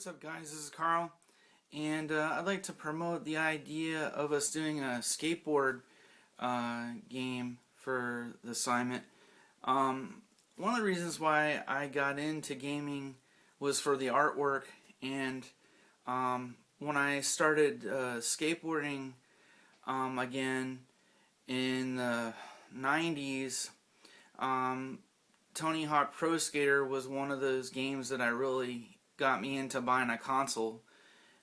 what's up guys, this is Carl, and I'd like to promote the idea of us doing a skateboard game for the assignment. One of the reasons why I got into gaming was for the artwork, and when I started skateboarding again in the 90s, Tony Hawk Pro Skater was one of those games that I really got me into buying a console.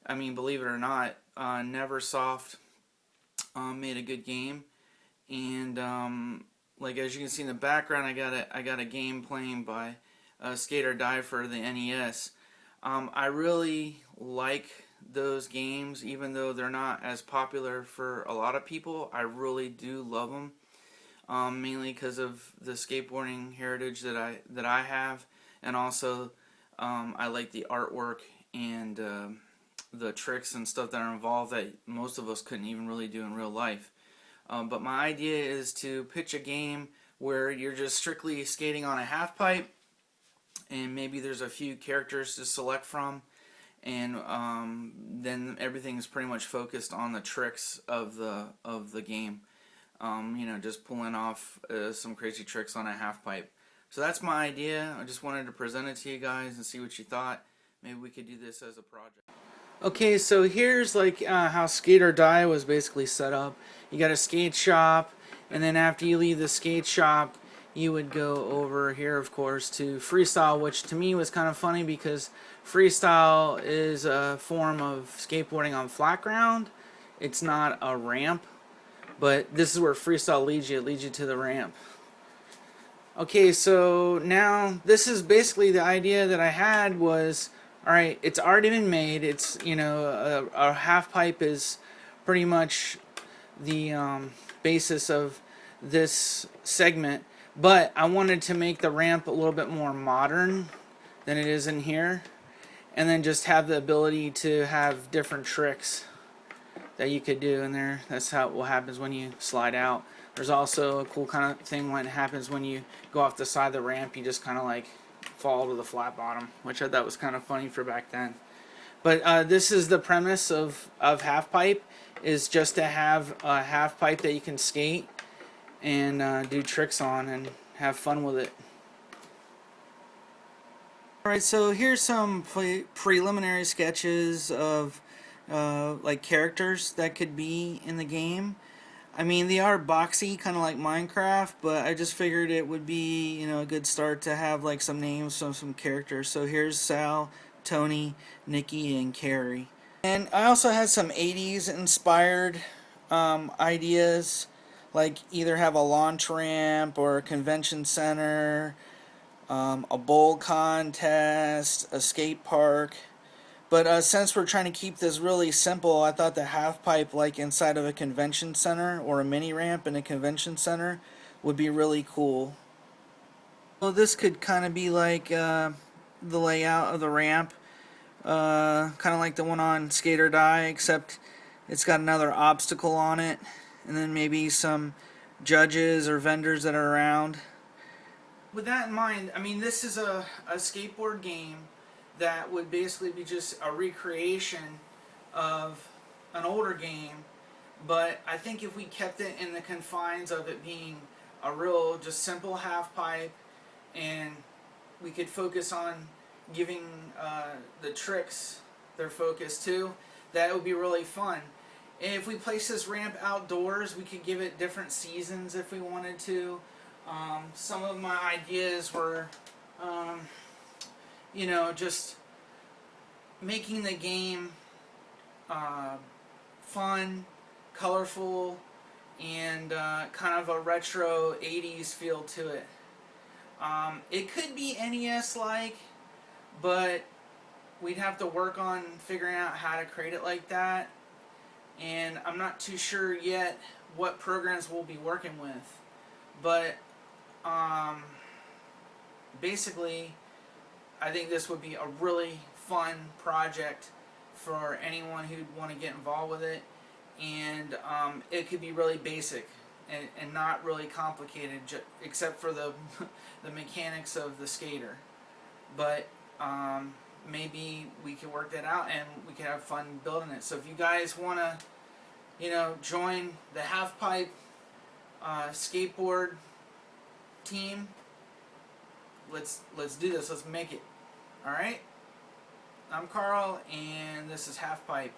I mean, believe it or not, Neversoft made a good game, and like as you can see in the background, I got a game playing by Skate or Die for the NES. I really like those games, even though they're not as popular for a lot of people. I really do love them. Mainly because of the skateboarding heritage that I have, and also I like the artwork and the tricks and stuff that are involved that most of us couldn't even really do in real life. But my idea is to pitch a game where you're just strictly skating on a half pipe, and maybe there's a few characters to select from, and then everything is pretty much focused on the tricks of the game. You know, just pulling off some crazy tricks on a half pipe. So that's my idea. I just wanted to present it to you guys and see what you thought. Maybe we could do this as a project. Okay, so here's like how Skate or Die was basically set up. You got a skate shop, and then after you leave the skate shop, you would go over here, of course, to freestyle, which to me was kind of funny because freestyle is a form of skateboarding on flat ground. It's not a ramp. But this is where freestyle leads you. It leads you to the ramp. Okay, so now this is basically the idea that I had was, alright, it's already been made. It's, you know, a half pipe is pretty much the basis of this segment. But I wanted to make the ramp a little bit more modern than it is in here. And then just have the ability to have different tricks that you could do in there. That's how what happens when you slide out. There's also a cool kind of thing when it happens when you go off the side of the ramp. You just kind of like fall to the flat bottom, which I thought was kind of funny for back then. But this is the premise of half pipe, is just to have a half pipe that you can skate and do tricks on and have fun with it. Alright, so here's some preliminary sketches of like characters that could be in the game. I mean, they are boxy, kind of like Minecraft, but I just figured it would be, you know, a good start to have like some names of some characters. So here's Sal, Tony, Nikki, and Carrie. And I also had some 80s inspired ideas, like either have a launch ramp or a convention center, a bowl contest, a skate park. But since we're trying to keep this really simple, I thought the half pipe, like inside of a convention center or a mini ramp in a convention center, would be really cool. Well, this could kind of be like the layout of the ramp, kind of like the one on Skate or Die, except it's got another obstacle on it, and then maybe some judges or vendors that are around. With that in mind, I mean, this is a skateboard game that would basically be just a recreation of an older game, but I think if we kept it in the confines of it being a real just simple half pipe, and we could focus on giving the tricks their focus too, that would be really fun. And if we place this ramp outdoors, we could give it different seasons if we wanted to. Some of my ideas were you know, just making the game fun, colorful, and kind of a retro 80s feel to it. It could be NES-like, but we'd have to work on figuring out how to create it like that. And I'm not too sure yet what programs we'll be working with. But basically, I think this would be a really fun project for anyone who'd want to get involved with it, and it could be really basic and not really complicated, except for the the mechanics of the skater. But maybe we could work that out and we could have fun building it. So if you guys want to, join the Halfpipe skateboard team, let's do this. Let's make it. All right. I'm Carl, and this is Halfpipe.